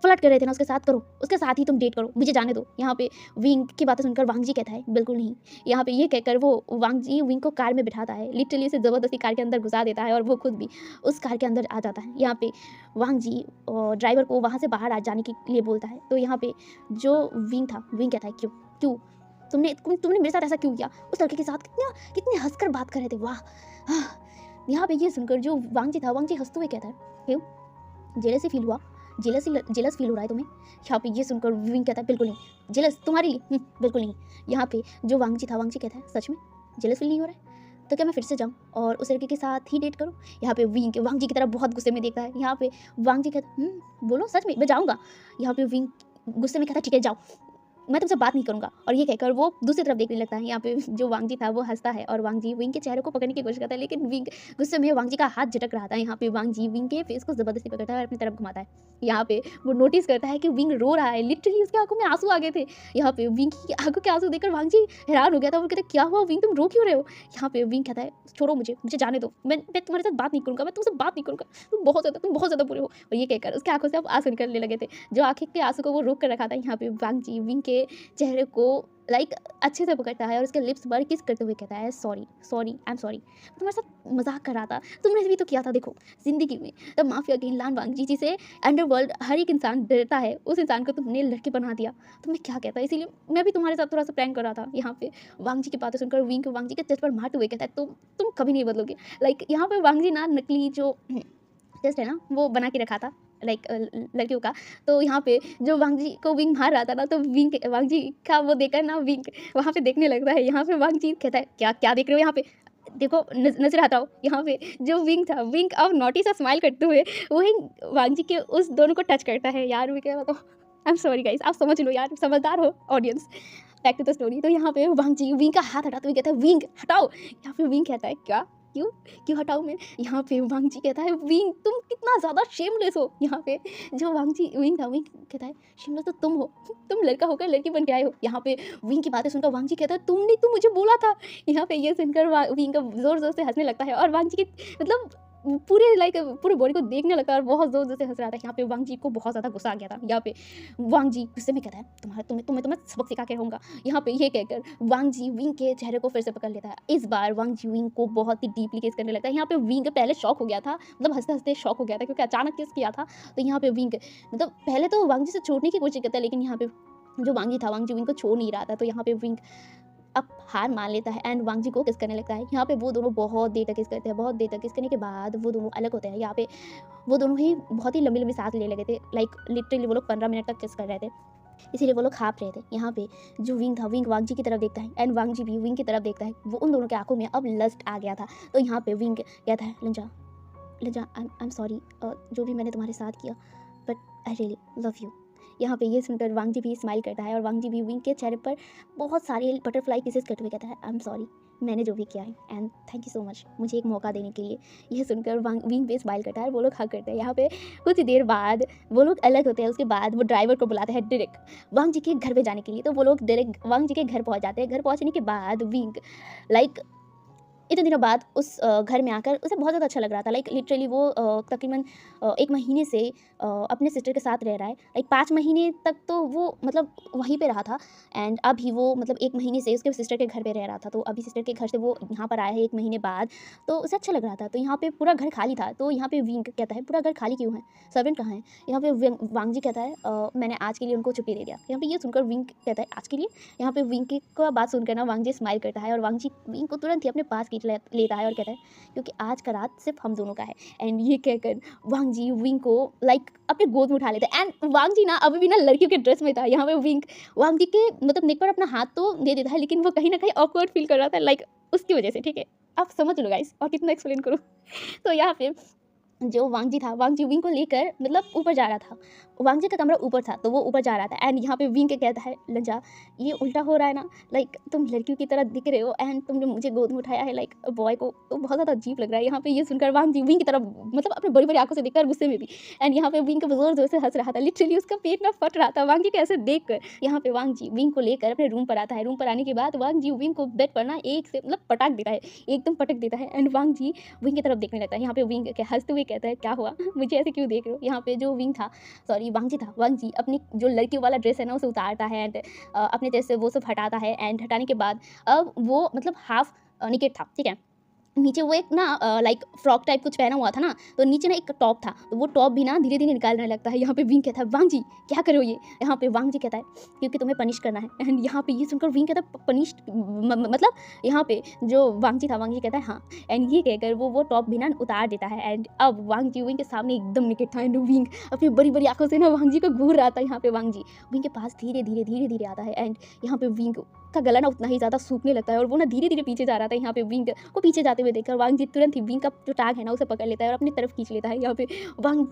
फ्लर्ट कर रहे थे ना उसके साथ, करो उसके साथ ही तुम डेट करो, मुझे जाने दो। यहाँ पे विंग की बातें सुनकर वांग जी कहता है बिल्कुल नहीं। यहाँ पे ये कहकर वो वांग जी विंग को कार में बिठाता है, लिटरली उसे ज़बरदस्ती कार के अंदर घुसा देता है और वो खुद भी उस कार के अंदर आ जाता है। यहाँ पे वांग जी ड्राइवर को वहाँ से बाहर आ जाने के लिए बोलता है। तो यहाँ पे जो विंग था, विंग कहता है क्यों क्यों तुमने मेरे साथ ऐसा क्यों किया? उस लड़के के साथ कितने हंसकर बात कर रहे थे, वाह। यहाँ पे ये सुनकर जो वांग जी था, वांग जी हंसते हुए कहता है क्यों जेलसी फील हुआ, जेलस फील हो रहा है तुम्हें? यहाँ पे ये सुनकर विंग कहता है बिल्कुल नहीं, जेलस तुम्हारे लिए बिल्कुल नहीं। यहाँ पे जो वांग जी था, वांग जी कहता है सच में जेलस फील नहीं हो रहा है? तो क्या मैं फिर से जाऊँ और उस लड़के के साथ ही डेट करूँ? यहाँ पे वांग जी की तरफ बहुत गुस्से में देखता है। यहाँ पे वांग जी कहता है बोलो सच में मैं जाऊँगा। यहाँ पे विंग गुस्से में कहता है ठीक है जाओ, मैं तुमसे बात नहीं करूँगा। और ये कहकर वो दूसरी तरफ देखने लगता है। यहाँ पे जो वांग जी था वो हंसता है और वांग जी विंग के चेहरे को पकड़ने की कोशिश करता है, लेकिन विंग गुस्से में वांग जी का हाथ झटक रहा था। यहाँ पे वांग जी विंग के फेस को ज़बरदस्ती पकड़ता है और अपनी तरफ घुमाता है। यहाँ पे वो नोटिस करता है कि विंग रो रहा है, लिटरली उसकी आंखों में आंसू आ गए थे। यहाँ पे विंग की आंखों के आंसू देखकर वांग जी हैरान हो गया था। वो कहते क्या हुआ विंग, तुम रो क्यों रहे हो? यहाँ पे विंग कहता है छोड़ो मुझे जाने दो, मैं तुम्हारे साथ बात नहीं करूँगा, मैं तुमसे बात नहीं करूँगा, तुम बहुत ज़्यादा बुरे हो। और ये कहकर उसकी आंखों से अब आंसू निकलने लगे थे, जो आंखें के आंसू को वो रोक कर रखा था। यहाँ पे वांग जी विंग के चेहरे को लाइक अच्छे से पकड़ता है और उसके लिप्स पर किस करते हुए कहता है sorry sorry I am sorry, तुम्हारे साथ मजाक कर रहा था, तुमने भी तो किया था। देखो ज़िंदगी में तब माफिया किंग लान वांगजी जिसे अंडरवर्ल्ड हर एक इंसान डरता है, उस इंसान को तुमने लड़की बना दिया, तो मैं क्या कहता, इसीलिए मैं भी तुम्हारे साथ थोड़ा सा प्रैंक कर रहा था। यहाँ पे वांगजी की बातें सुनकर विंग वांगजी के चेस्ट पर मारते हुए कहता है तुम कभी नहीं बदलोगे। लाइक यहाँ पे वांगजी ना नकली जो चेस्ट है ना वो बना के रखा था लाइक लड़कियों का। तो यहाँ पे जो वांगजी को विंग मार रहा था ना, तो विंग वांगजी का वो देखकर ना विंग वहाँ पे देखने लगता है। यहाँ पे वांगजी कहता है क्या क्या देख रहे हो यहाँ पे, देखो नजर हटाओ। यहाँ पे जो विंग था, विंग अब नोटी सा स्माइल करते हुए वही वांगजी के उस दोनों को टच करता है। यार मैं क्या बताऊँ, आई एम सॉरी गाइस, आप समझ लो यार, समझदार हो audience. Back to the story. तो यहाँ पे वांगजी विंग का हाथ हटाते हुए कहता है विंग हटाओ। यहाँ पे विंग कहता है क्या, क्यों क्यों हटाऊँ मैं। यहाँ पे वांगजी कहता है विंग तुम कितना ज़्यादा शेमलेस हो। यहाँ पे जो वांगजी विंग था, विंग कहता है शेमलेस तो तुम हो, तुम लड़का होकर लड़की बन के आए हो। यहाँ पे विंग की बातें सुनकर वांगजी कहता है तुमने तो मुझे बोला था। यहाँ पे ये सुनकर विंग का जोर जोर से हंसने लगता है और वांगजी की मतलब पूरे लाइक पूरे बॉडी को देखने लगता है और बहुत जोर जोर से हंस रहा था। यहाँ पे वांगजी को बहुत ज़्यादा गुस्सा आ गया था। यहाँ पे वांगजी गुस्से में कहता है तुम्हें सबक सिखा के रहूँगा। यहाँ पे ये कहकर वांगजी विंग के चेहरे को फिर से पकड़ लेता है। इस बार वांगजी विंग को बहुत ही डीपली किस करने लगता है। यहाँ पे विंग पहले शॉक हो गया था, मतलब हंसते हंसते शॉक हो गया था क्योंकि अचानक किस किया था। तो यहाँ पे विंग मतलब पहले तो वांगजी से छोड़ने की कोशिश करता है, लेकिन यहाँ पे जो वांगजी था वांगजी विंग को छोड़ नहीं रहा था। तो यहाँ पे विंग अब हार मान लेता है एंड वांगजी को किस करने लगता है। यहाँ पे वो दोनों बहुत देर तक किस करते हैं। बहुत देर तक किस करने के बाद वो दोनों अलग होते हैं। यहाँ पे वो दोनों ही बहुत ही लंबी लंबी सांस ले लगे थे। लाइक लिटरली वो लोग 15 मिनट तक किस कर रहे थे, इसीलिए वो लोग खाप रहे थे। यहाँ पे जो विंग था, विंग वांगजी की तरफ देखता है एंड वांगजी भी विंग की तरफ देखता है। वो उन दोनों के आंखों में अब लस्ट आ गया था। तो यहाँ पे विंग कहता है लंजा लंजा आई एम सॉरी जो भी मैंने तुम्हारे साथ किया, but I really love you. यहाँ पे ये सुनकर वांगजी भी स्माइल करता है और वांगजी भी विंग के चेहरे पर बहुत सारे बटरफ्लाई किसेस करते हुए कहता है आई एम सॉरी मैंने जो भी किया है and thank you so much मुझे एक मौका देने के लिए। यह सुनकर विंग भी स्माइल करता है और वो लोग हग करते हैं। यहाँ पे कुछ देर बाद वो लोग अलग होते हैं। उसके बाद वो ड्राइवर को बुलाते हैं डायरेक्ट वांगजी के घर पे जाने के लिए। तो वो लोग डायरेक्ट वांगजी के घर पहुँच जाते हैं। घर पहुँचने के बाद विंग लाइक इतने दिनों बाद उस घर में आकर उसे बहुत ज़्यादा अच्छा लग रहा था। लाइक लिटरली वो तकरीबन 1 महीने से अपने सिस्टर के साथ रह रहा है। लाइक 5 महीने तक तो वो मतलब वहीं पे रहा था एंड अभी वो मतलब 1 महीने से उसके सिस्टर के घर पे रह रहा था। तो अभी सिस्टर के घर से वो यहाँ पर आया है 1 महीने बाद, तो उसे अच्छा लग रहा था। तो यहाँ पे पूरा घर खाली था। तो यहाँ पे विंग कहता है पूरा घर खाली क्यों है, सर्वेंट कहाँ है। यहाँ पे वांगजी कहता है मैंने आज के लिए उनको छुट्टी दे दिया। यहाँ पे ये सुनकर विंग कहता है आज के लिए। यहाँ पे विंग की बात सुनकर ना वांगजी स्माइल करता है और वांगजी विंग को तुरंत ही अपने पास लेता है और कहता है क्योंकि आज का रात सिर्फ हम दोनों का है। एंड ये कहकर वांगजी विंग को लाइक अपने गोद में उठा लेता है एंड वांगजी ना अभी भी ना लड़कियों के ड्रेस में था। यहाँ पे विंग वांगजी के मतलब नेक पर अपना हाथ तो दे देता है, लेकिन वो कहीं ना कहीं ऑकवर्ड फील कर रहा था लाइक उसकी वजह से। ठीक है, आप समझ लो गाइस, और कितना एक्सप्लेन करूँ। तो यहाँ पे जो वांगजी था, वांगजी विंग को लेकर मतलब ऊपर जा रहा था। वांगजी का कमरा ऊपर था तो वो ऊपर जा रहा था एंड यहाँ पे विंग के कहता है लंजा ये उल्टा हो रहा है ना, लाइक तुम लड़कियों की तरह दिख रहे हो एंड तुमने मुझे गोद में उठाया है लाइक बॉय को, तो बहुत ज़्यादा अजीब लग रहा है। यहाँ पे ये सुनकर वांगजी विंग की तरफ मतलब अपने बड़ी बड़ी आंखों से देखकर गुस्से में भी एंड यहाँ पे विंग का जोर जोर से हंस रहा था। लिटरली उसका पेट ना फट रहा था वांगजी को ऐसे देख कर। यहाँ पे वांगजी विंग को लेकर अपने रूम पर आता है। रूम पर आने के बाद वांगजी विंग को बेड पर ना एक से मतलब पटाख देता है, एकदम पटक देता है एंड वांगजी विंग की तरफ देखने लगता है। यहाँ पे विंग हंसते हुए कहता है क्या हुआ, मुझे ऐसे क्यों देख रहे हो। यहाँ पे जो विंग था सॉरी वांगजी था, वांगजी अपनी जो लड़कियों वाला ड्रेस है ना उसे उतारता है एंड अपने ड्रेस से वो सब हटाता है एंड हटाने के बाद अब वो मतलब हाफ निकेट था। ठीक है, नीचे वो एक ना लाइक फ्रॉक टाइप कुछ पहना हुआ था ना, तो नीचे ना एक टॉप था, तो वो टॉप भी ना धीरे धीरे निकालने लगता है। यहाँ पे विंग कहता है वांगजी क्या करो ये। यहाँ पे वांगजी कहता है क्योंकि तुम्हें पनिश करना है एंड यहाँ पे ये सुनकर विंग कहता है पनिश मतलब यहाँ पे जो वांगजी था वांगजी कहता है हाँ एंड ये कहकर वो टॉप भी ना उतार देता है एंड अब वांगजी विंग के सामने एकदम निकट था एंड विंग अपनी बड़ी बड़ी आंखों से ना वांगजी को घूर रहा था। यहाँ पे वांगजी विंग के पास धीरे धीरे आता है एंड यहाँ पे विंग का गला ना उतना ही ज़्यादा सूखने लगता है और वो ना धीरे धीरे पीछे जा रहा था। यहाँ पे विंग को पीछे जाते हुए देखकर वांगजी तुरंत ही विंग का जो टांग है ना उसे पकड़ लेता है और अपनी तरफ खींच लेता है। यहाँ पे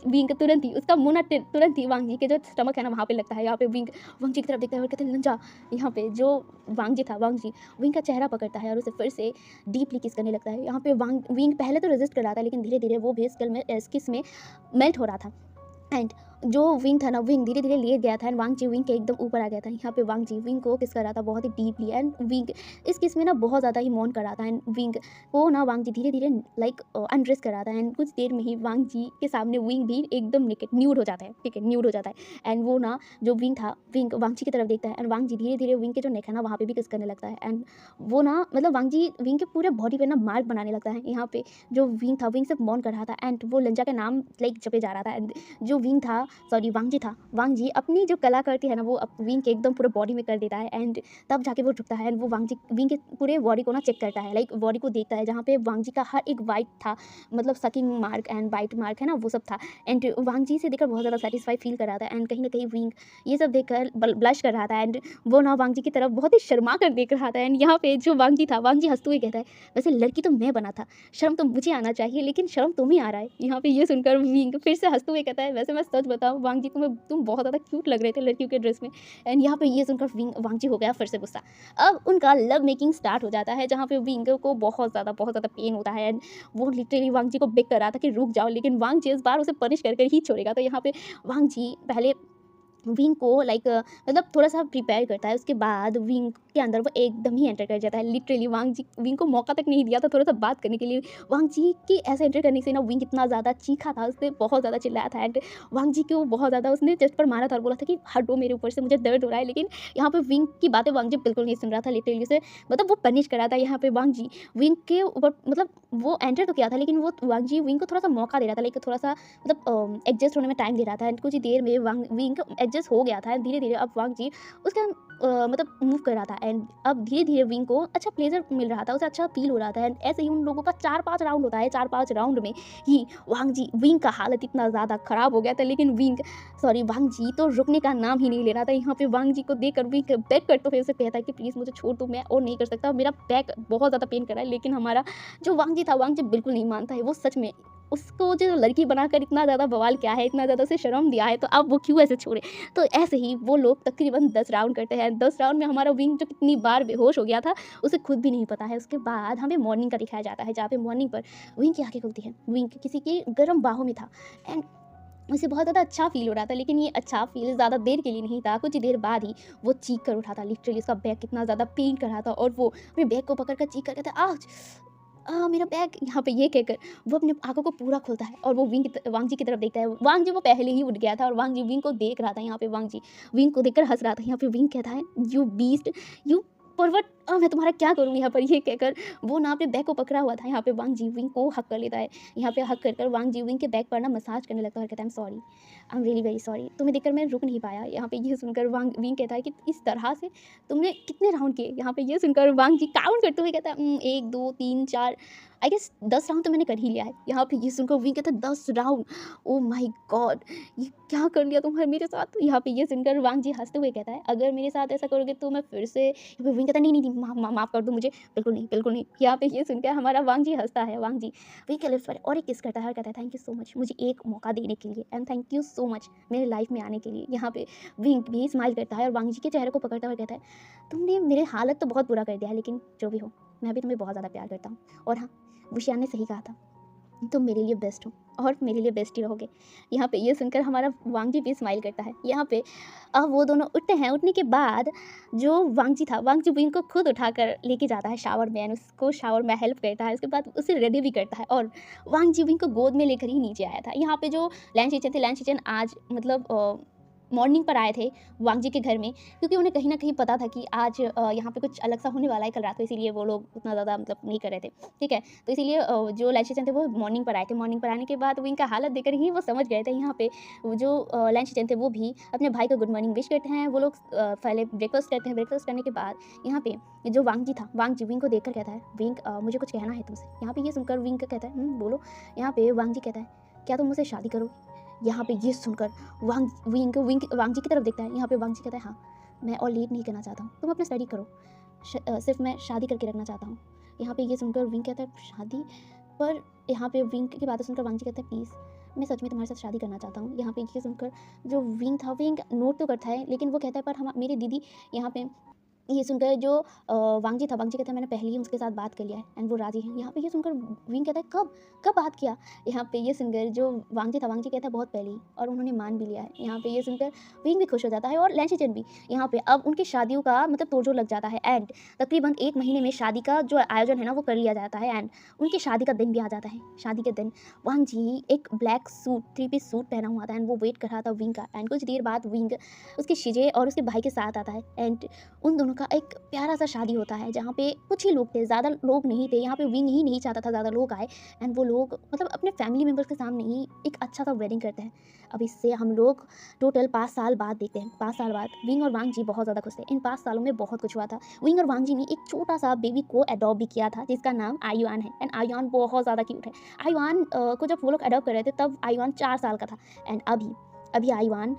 विंग तुरंत ही उसका मुंह ना तुरंत ही वांगजी के जो स्टमक है ना वहाँ पे लगता है। यहाँ पे विंग वांगजी की तरफ देखता है और कहते हैं लंजा। यहाँ पे जो वांगजी था वांगजी विंग का चेहरा पकड़ता है और उसे फिर से डीपली किस करने लगता है। यहाँ पे विंग पहले तो रेजिस्ट कर रहा था, लेकिन धीरे धीरे वो भी इस किस में मेल्ट हो रहा था एंड जो विंग था ना, विंग धीरे-धीरे लेट गया था एंड वांग जी विंग के एकदम ऊपर आ गया था। यहाँ पे वांग जी विंग को किस कर रहा था बहुत ही डीपली एंड विंग इस किस में ना बहुत ज़्यादा ही मौन कर रहा था एंड विंग को ना वांग जी धीरे-धीरे लाइक अनड्रेस कर रहा था एंड कुछ देर में ही वांग जी के सामने विंग भी एकदम नेकेड न्यूड हो जाता है, ठीक है, न्यूड हो जाता है एंड वो ना जो विंग था, विंग वांग जी की तरफ देखता है एंड वांग जी धीरे-धीरे विंग के जो नेक है ना वहाँ पे भी किस करने लगता है एंड वो ना मतलब वांग जी विंग के पूरे बॉडी पे ना मार्क बनाने लगता है। यहाँ पे जो विंग था, विंग सिर्फ मौन कर रहा था एंड वो लंजा का नाम लाइक जपे जा रहा था एंड जो विंग था, सॉरी वांग जी था, वांग जी अपनी जो कलाकृति है ना वो विंग के एकदम पूरे बॉडी में कर देता है एंड तब जाके वो झुकता है एंड वो वांग जी विंग के पूरे बॉडी को ना चेक करता है, लाइक बॉडी को देखता है जहाँ पे वांग जी का हर एक वाइट था, मतलब sucking mark and white mark है ना वो सब था एंड वांग जी से देखकर बहुत ज़्यादा सेटिस्फाई फील कर रहा था एंड कहीं ना कहीं विंग ये सब देखकर ब्लश कर रहा था एंड वो ना वांग जी की तरफ बहुत ही शर्मा कर देख रहा था एंड यहाँ पे जो वांग जी था, वांग जी हंसते हुए कहता है वैसे लड़की तो मैं बना था, शर्म तो मुझे आना चाहिए लेकिन शर्म तुम्हें आ रहा है। यहाँ पे ये सुनकर विंग फिर से हंसते हुए कहता है वैसे मैं सच बताऊं वांग जी तुम बहुत ज़्यादा क्यूट लग रहे थे लड़कियों के ड्रेस में एंड यहाँ पे ये सुनकर वांग जी हो गया फिर से गुस्सा। अब उनका लव मेकिंग स्टार्ट हो जाता है जहाँ पे विंग को बहुत ज़्यादा पेन होता है एंड वो लिटरली वांग जी को बेग कर रहा था कि रुक जाओ, लेकिन वांग जी इस बार उसे पनिश करके ही छोड़ेगा। तो यहाँ पे वांग जी पहले विंग को लाइक मतलब थोड़ा-सा प्रिपेयर करता है, उसके बाद विंग के अंदर वो एकदम ही एंटर कर जाता है। लिटरली वांग जी विंग को मौका तक नहीं दिया था थोड़ा-सा बात करने के लिए। वांग जी के ऐसे एंटर करने से ना विंग इतना ज़्यादा चीखा था, उसने बहुत ज़्यादा चिल्लाया था एंड वांग जी को बहुत ज़्यादा उसने चेस्ट पर मारा था और बोला था कि हटो मेरे ऊपर से, मुझे दर्द हो रहा है। लेकिन यहाँ पे विंग की बातें वांग जी बिल्कुल नहीं सुन रहा था, लिटरली उसे मतलब वो पनिश कर रहा था। यहाँ पे वांग जी विंग के ऊपर मतलब वो एंटर तो किया था लेकिन वो वांग जी विंग को थोड़ा-सा मौका दे रहा था, लाइक थोड़ा-सा मतलब एडजस्ट होने में टाइम दे रहा था एंड कुछ ही देर में विंग एडजस्ट हो गया था। धीरे-धीरे अब वांग जी उसका मतलब मूव कर रहा था एंड अब धीरे-धीरे विंग को अच्छा प्लेज़र मिल रहा था, उसे अच्छा फ़ील हो रहा था एंड ऐसे ही उन लोगों का 4-5 राउंड होता है। 4-5 राउंड में ही वांग जी विंग का हालत इतना ज़्यादा ख़राब हो गया था, लेकिन वांग जी तो रुकने का नाम ही नहीं ले रहा था। यहाँ पे वांग जी को देखकर विंग बेग करते हुए उसे कहता है कि प्लीज़ मुझे छोड़ दो, मैं और नहीं कर सकता, मेरा बैक बहुत ज़्यादा पेन कर रहा है। लेकिन हमारा जो वांग जी था, वांग जी बिल्कुल नहीं मानता है। वो सच में उसको जो लड़की बनाकर इतना ज़्यादा बवाल किया है, इतना ज़्यादा उसे शर्म दिया है, तो अब वो क्यों ऐसे छोड़े? तो ऐसे ही वो लोग तकरीबन 10 राउंड करते हैं। 10 राउंड में हमारा विंग जो कितनी बार बेहोश हो गया था, उसे खुद भी नहीं पता है। उसके बाद हमें मॉर्निंग का दिखाया जाता है, जहाँ पे मॉर्निंग पर विंग की आँखें खुलती हैं। विंग किसी की गर्म बाहों में था एंड उसे बहुत ज़्यादा अच्छा फ़ील हो रहा था, लेकिन ये अच्छा फ़ील ज़्यादा देर के लिए नहीं था। कुछ ही देर बाद ही वो चीख कर उठा था। लिटरली उसका बैक कितना ज़्यादा पेन कर रहा था और वो अपने बैक को पकड़ कर चीख कर कहता है, "आउच! मेरा बैग।" यहाँ पे ये कहकर वो अपने आँखों को पूरा खोलता है और वो वांग जी की तरफ देखता है। वांग जी वो पहले ही उठ गया था और वांग जी विंग को देख रहा था। यहाँ पे वांग जी विंग को देखकर हँस रहा था। यहाँ पे विंग कहता है, "यू बीस्ट, यू परवर्ट, मैं तुम्हारा क्या करूँ?" यहाँ पर ये कहकर वो ना अपने बैग को पकड़ा हुआ था। यहाँ पे वांग जी विंग को हग कर लेता है। यहाँ पे हग कर कर वांग जी विंग के बैग पर ना मसाज करने लगता है और कहता है, I am really very sorry, तुम्हें देखकर मैं रुक नहीं पाया। यहाँ पे ये सुनकर विंग कहता है कि इस तरह से तुमने कितने राउंड किए? यहाँ पे ये सुनकर वांग जी काउंट करते हुए कहता है, 1, 2, 3, 4, आई गेस 10 राउंड तो मैंने कर ही लिया है। यहाँ पे ये सुनकर विंग कहता है 10 राउंड, ओह माय गॉड! ये क्या कर लिया तुमने मेरे साथ? यहाँ पे ये सुनकर वांग जी हँसते हुए कहता है, अगर मेरे साथ ऐसा करोगे तो मैं फिर से। यहाँ पे विंग कहता है, नहीं, नहीं, नहीं, माफ़ कर दो मुझे, बिल्कुल नहीं, बिल्कुल नहीं। यहाँ पे ये सुनकर हमारा वांग जी हँसता है। वांग जी विंग के लिप्स पर और एक किस करता है और कहता है, थैंक यू सो मच मुझे एक मौका देने के लिए and thank you so much मेरे लाइफ में आने के लिए। यहाँ पे विंग भी स्माइल करता है और वांग जी के चेहरे को पकड़ता हुआ कहता है, तुमने मेरे हालत तो बहुत बुरा कर दिया है, लेकिन जो भी हो मैं भी तुम्हें बहुत ज़्यादा प्यार करता हूँ और हाँ, वुशियान ने सही कहा था, तुम मेरे लिए बेस्ट हो और मेरे लिए बेस्ट ही रहोगे। यहाँ पे ये सुनकर हमारा वांग जी भी स्माइल करता है। यहाँ पे अब वो दोनों उठते हैं। उठने के बाद जो वांग जी था, वांग जी विंग को खुद उठाकर लेके जाता है शावर में एंड उसको शावर में हेल्प करता है। उसके बाद उसे रेडी भी करता है और वांग जी विंग को गोद में लेकर ही नीचे आया था। यहाँ पे जो लैन शिचन थे, लैन शिचन आज मतलब मॉर्निंग पर आए थे वांग जी के घर में, क्योंकि उन्हें कहीं न कहीं पता था कि आज यहाँ पे कुछ अलग सा होने वाला है कल रात को, इसीलिए वो लोग उतना ज़्यादा मतलब नहीं कर रहे थे, ठीक है? तो इसीलिए जो लैन शिचन थे वो मॉर्निंग पर आए थे। मॉर्निंग पर आने के बाद विंग का हालत देखकर ही वो समझ गए थे। यहाँ पे वो जो लैन शिचन थे वो भी अपने भाई को गुड मॉर्निंग विश करते हैं। वो लोग पहले ब्रेकफ़ास्ट करते हैं। ब्रेकफ़ास्ट करने के बाद यहाँ पे जो वांग जी था, वांग जी विंग को देखकर कहता है, विंग मुझे कुछ कहना है तुमसे। यहाँ पे ये सुनकर विंग कहता है, बोलो। यहाँ पे वांग जी कहता है, क्या तुम मुझसे शादी करोगे? यहाँ पे ये सुनकर वांग जी की तरफ देखता है। यहाँ पे वांग जी कहता है, हाँ, मैं और लेट नहीं करना चाहता हूँ, तुम अपना स्टडी करो, सिर्फ मैं शादी करके रखना चाहता हूँ। यहाँ पे ये सुनकर विंग कहता है, शादी? पर यहाँ पे विंग की बातें सुनकर वांग जी कहता है, प्लीज़ मैं सच में तुम्हारे साथ शादी करना चाहता हूँ। यहाँ पे ये सुनकर जो विंग था, विंग नोट तो करता है, लेकिन वो कहता है, पर हम मेरी दीदी यहाँ पे ये सुनकर जो वांग जी कहता है मैंने पहले ही उसके साथ बात कर लिया है एंड वो राज़ी हैं। यहाँ पे ये सुनकर विंग कहता है कब? कब बात किया? यहाँ पे ये सुनकर जो वांग जी कहता है बहुत पहले ही और उन्होंने मान भी लिया है। यहाँ पे ये सुनकर विंग भी खुश हो जाता है और लैंशिचन भी। यहाँ पे अब उनकी शादियों का मतलब तोड़-जोड़ लग जाता है एंड तकरीबन 1 महीने में शादी का जो आयोजन है ना वो कर लिया जाता है एंड उनकी शादी का दिन भी आ जाता है। शादी के दिन वांग जी एक ब्लैक सूट, 3 पीस सूट पहना हुआ था एंड वो वेट कर रहा था विंग का एंड कुछ देर बाद विंग उसके शिजे और उसके भाई के साथ आता है एंड उन दोनों का एक प्यारा-सा शादी होता है जहाँ पे कुछ ही लोग थे, ज़्यादा लोग नहीं थे। यहाँ पे विंग ही नहीं चाहता था ज़्यादा लोग आए एंड वो लोग मतलब अपने फैमिली मेंबर्स के सामने ही एक अच्छा-सा वेडिंग करते हैं। अब इससे हम लोग टोटल 5 साल बाद देखते हैं। 5 साल बाद विंग और वांग जी बहुत ज़्यादा खुश थे। इन 5 सालों में बहुत कुछ हुआ था। विंग और वांग जी ने एक छोटा-सा बेबी को एडॉप्ट भी किया था जिसका नाम आयुआन है एंड आयुआन बहुत ज़्यादा क्यूट है। आयुआन को जब वो लोग एडॉप्ट कर रहे थे तब आयुआन 4 साल का था एंड अभी आयुआन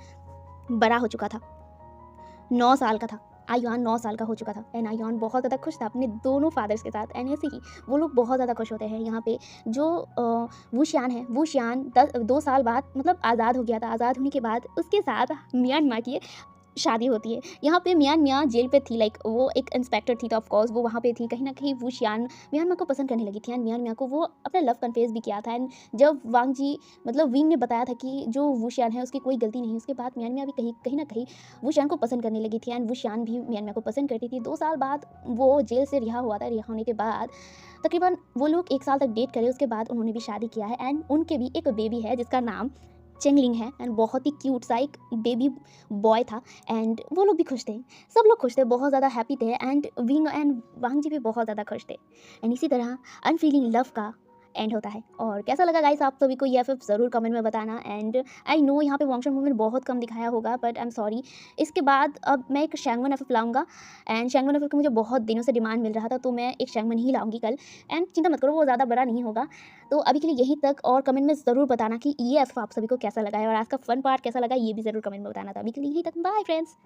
बड़ा हो चुका था। 9 साल का था। आयुआन 9 साल का हो चुका था एंड आयुआन बहुत ज़्यादा खुश था अपने दोनों फादर्स के साथ एंड ऐसे ही वो लोग बहुत ज़्यादा खुश होते हैं। यहाँ पे जो वुशियान है, वुशियान 2 साल बाद मतलब आज़ाद हो गया था। आज़ाद होने के बाद उसके साथ म्यांमार की शादी होती है। यहाँ पे मियाँ जेल पे थी लाइक वो एक इंस्पेक्टर थी तो ऑफ कोर्स वो वहाँ पे थी। कहीं न कहीं वुशियान मियाँ को पसंद करने लगी थी एंड मियाँ को वो अपना लव कन्फेस भी किया था एंड जब वांग जी मतलब विंग ने बताया था कि जो वुशियान है उसकी कोई गलती नहीं, उसके बाद मियाँ भी कहीं कहीं न कहीं वुशियान को पसंद करने लगी थी एंड वुशियान भी मियाँ को पसंद करती थी। 2 साल बाद वो जेल से रिहा हुआ था। रिहा होने के बाद तकरीबन वो लोग 1 साल तक डेट करे, उसके बाद उन्होंने भी शादी किया है एंड उनके भी एक बेबी है जिसका नाम चेंगलिंग है एंड बहुत ही क्यूट सा एक बेबी बॉय था एंड वो लोग भी खुश थे। सब लोग खुश थे, बहुत ज़्यादा हैप्पी थे एंड विंग एंड वांग जी भी बहुत ज़्यादा खुश थे एंड इसी तरह अनफीलिंग लव का एंड होता है। और कैसा लगा गाइस आप सभी को ये एफएफ ज़रूर कमेंट में बताना एंड आई नो यहाँ पे वॉन्गशन मूवमेंट बहुत कम दिखाया होगा बट आई एम सॉरी। इसके बाद अब मैं एक शैंगमन एफएफ लाऊंगा एंड शैंगमन एफएफ का मुझे बहुत दिनों से डिमांड मिल रहा था तो मैं एक शैंगमन ही लाऊंगी कल एंड चिंता मत करो वो ज़्यादा बड़ा नहीं होगा। तो अभी के लिए यहीं तक और कमेंट में ज़रूर बताना कि ये एफएफ आप सभी को कैसा लगा है और आज का फन पार्ट कैसा लगा ये भी ज़रूर कमेंट में बताना। था अभी के लिए यहीं तक, बाय फ्रेंड्स।